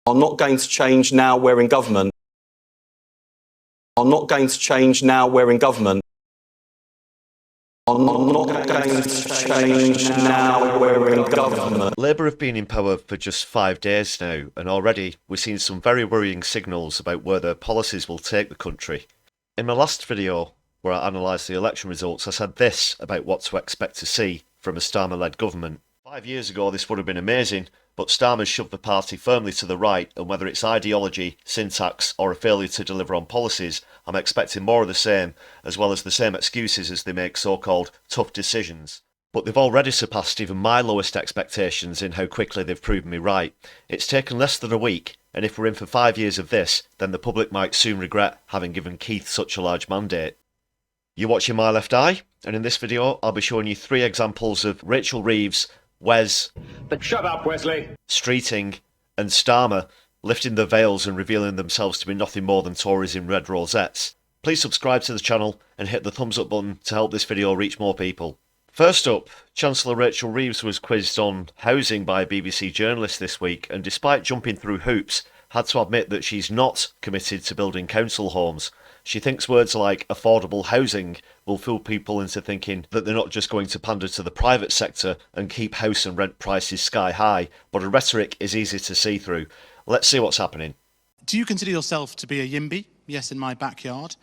are not going to change now we're in government. Are not going to change now we're in government. Are not going to change now we're in government. Labour have been in power for just 5 days now, and already we're seeing some very worrying signals about where their policies will take the country. In my last video, where I analysed the election results, I said this about what to expect to see from a Starmer-led government. 5 years ago this would have been amazing, but Starmer's shoved the party firmly to the right, and whether it's ideology, syntax or a failure to deliver on policies, I'm expecting more of the same, as well as the same excuses as they make so-called tough decisions. But they've already surpassed even my lowest expectations in how quickly they've proven me right. It's taken less than a week, and if we're in for 5 years of this, then the public might soon regret having given Keith such a large mandate. You're watching My Left Eye, and in this video I'll be showing you 3 examples of Rachel Reeves, Wes, but shut up, Wesley, Streeting and Starmer lifting their veils and revealing themselves to be nothing more than Tories in red rosettes. Please subscribe to the channel and hit the thumbs up button to help this video reach more people. First up, Chancellor Rachel Reeves was quizzed on housing by a BBC journalist this week, and despite jumping through hoops, had to admit that she's not committed to building council homes. She thinks words like affordable housing will fool people into thinking that they're not just going to pander to the private sector and keep house and rent prices sky high, but her rhetoric is easy to see through. Let's see what's happening. Do you consider yourself to be a YIMBY? Yes, in my backyard.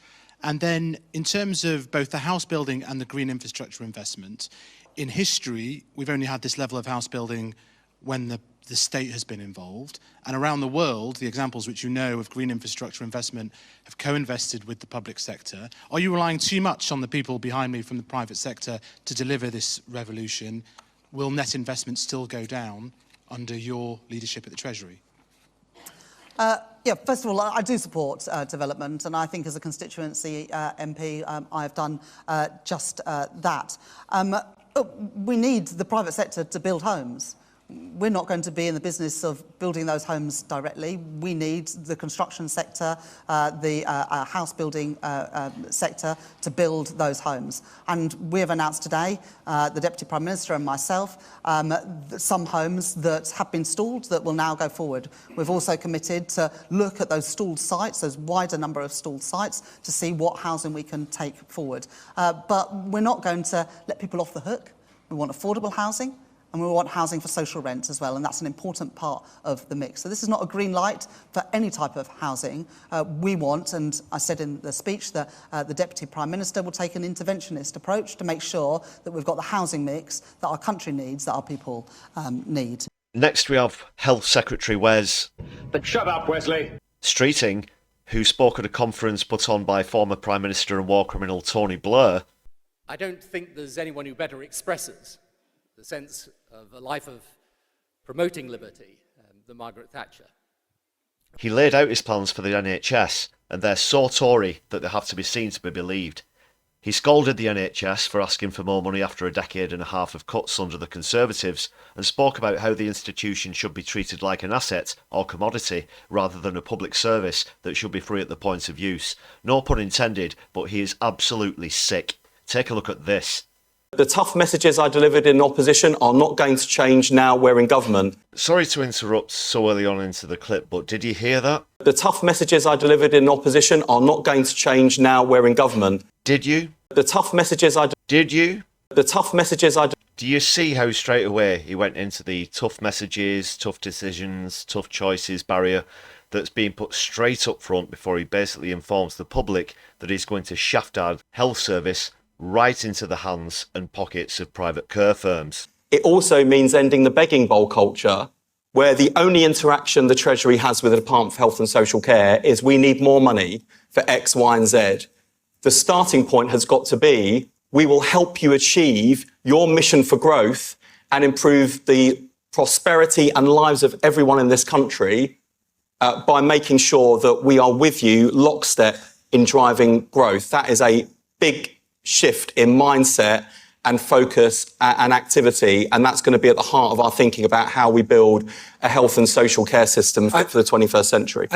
And then in terms of both the house building and the green infrastructure investment, in history, we've only had this level of house building when the state has been involved. And around the world, the examples which you know of green infrastructure investment have co-invested with the public sector. Are you relying too much on the people behind me from the private sector to deliver this revolution? Will net investment still go down under your leadership at the Treasury? Yeah, first of all, I do support development, and I think as a constituency MP, I've done just that. We need the private sector to build homes. We're not going to be in the business of building those homes directly. We need the construction sector, the house building sector to build those homes. And we have announced today, the Deputy Prime Minister and myself, some homes that have been stalled that will now go forward. We've also committed to look at those stalled sites, those wider number of stalled sites, to see what housing we can take forward. But we're not going to let people off the hook. We want affordable housing. And we want housing for social rent as well, and that's an important part of the mix. So this is not a green light for any type of housing. We want, and I said in the speech, that the Deputy Prime Minister will take an interventionist approach to make sure that we've got the housing mix that our country needs, that our people need. Next we have Health Secretary Wes, but shut up, Wesley, Streeting, who spoke at a conference put on by former Prime Minister and war criminal Tony Blair. I don't think there's anyone who better expresses the sense of a life of promoting liberty than Margaret Thatcher. He laid out his plans for the NHS, and they're so Tory that they have to be seen to be believed. He scolded the NHS for asking for more money after a decade and a half of cuts under the Conservatives, and spoke about how the institution should be treated like an asset or commodity rather than a public service that should be free at the point of use. No pun intended, but he is absolutely sick. Take a look at this. The tough messages I delivered in opposition are not going to change now we're in government. Sorry to interrupt so early on into the clip, but did you hear that? The tough messages I delivered in opposition are not going to change now we're in government. Did you? The tough messages I... Did you? The tough messages I... Do you see how straight away he went into the tough messages, tough decisions, tough choices barrier that's being put straight up front before he basically informs the public that he's going to shaft our health service right into the hands and pockets of private care firms. It also means ending the begging bowl culture, where the only interaction the Treasury has with the Department for Health and Social Care is we need more money for X, Y and Z. The starting point has got to be, we will help you achieve your mission for growth and improve the prosperity and lives of everyone in this country by making sure that we are with you lockstep in driving growth. That is a big shift in mindset and focus and activity, and that's going to be at the heart of our thinking about how we build a health and social care system fit for the 21st century.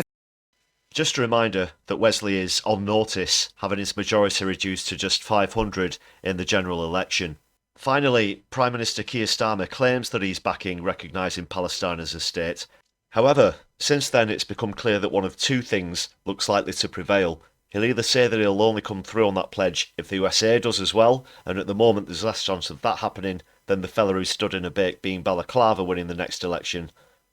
Just a reminder that Wesley is on notice, having his majority reduced to just 500 in the general election. Finally, Prime Minister Keir Starmer claims that he's backing recognising Palestine as a state. However, since then it's become clear that one of two things looks likely to prevail. He'll either say that he'll only come through on that pledge if the USA does as well, and at the moment there's less chance of that happening than the fella who stood in a baked bean balaclava winning the next election,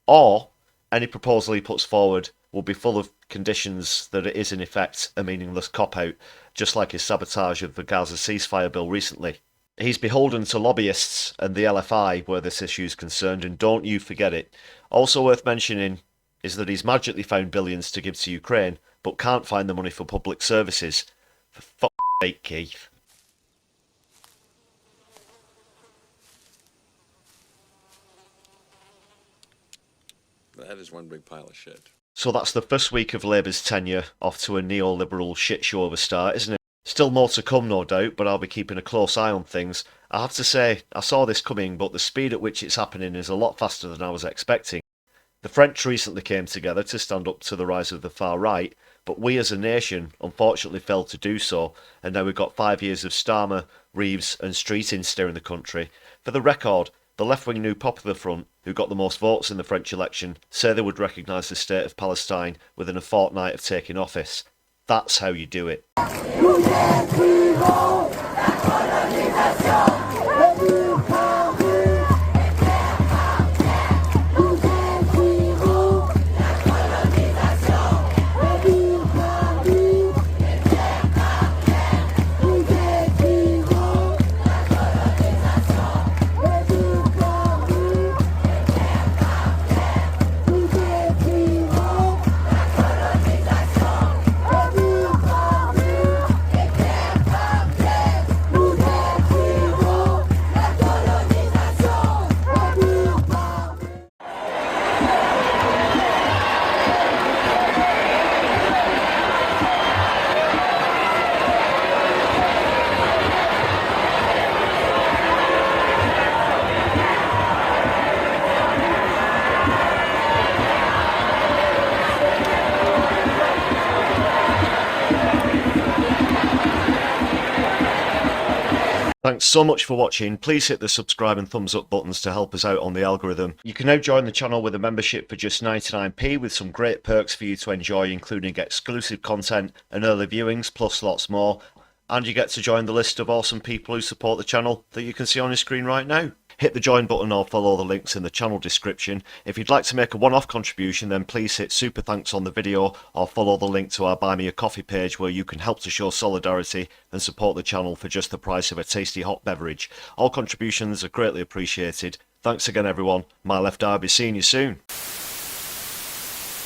or any proposal he puts forward will be full of conditions that it is in effect a meaningless cop-out, just like his sabotage of the Gaza ceasefire bill recently. He's beholden to lobbyists and the LFI where this issue is concerned, and don't you forget it. Also worth mentioning is that he's magically found billions to give to Ukraine, but can't find the money for public services. For fuck's sake, Keith. That is one big pile of shit. So that's the first week of Labour's tenure off to a neoliberal shit show of a start, isn't it? Still more to come, no doubt, but I'll be keeping a close eye on things. I have to say, I saw this coming, but the speed at which it's happening is a lot faster than I was expecting. The French recently came together to stand up to the rise of the far right, but we as a nation unfortunately failed to do so, and now we've got 5 years of Starmer, Reeves and Streeting steering the country. For the record, the left-wing New Popular Front, who got the most votes in the French election, say they would recognise the state of Palestine within a fortnight of taking office. That's how you do it. Thanks so much for watching. Please hit the subscribe and thumbs up buttons to help us out on the algorithm. You can now join the channel with a membership for just 99p with some great perks for you to enjoy, including exclusive content and early viewings, plus lots more. And you get to join the list of awesome people who support the channel that you can see on your screen right now. Hit the join button or follow the links in the channel description. If you'd like to make a one-off contribution, then please hit super thanks on the video or follow the link to our Buy Me a Coffee page where you can help to show solidarity and support the channel for just the price of a tasty hot beverage. All contributions are greatly appreciated. Thanks again everyone. My left eye will be seeing you soon.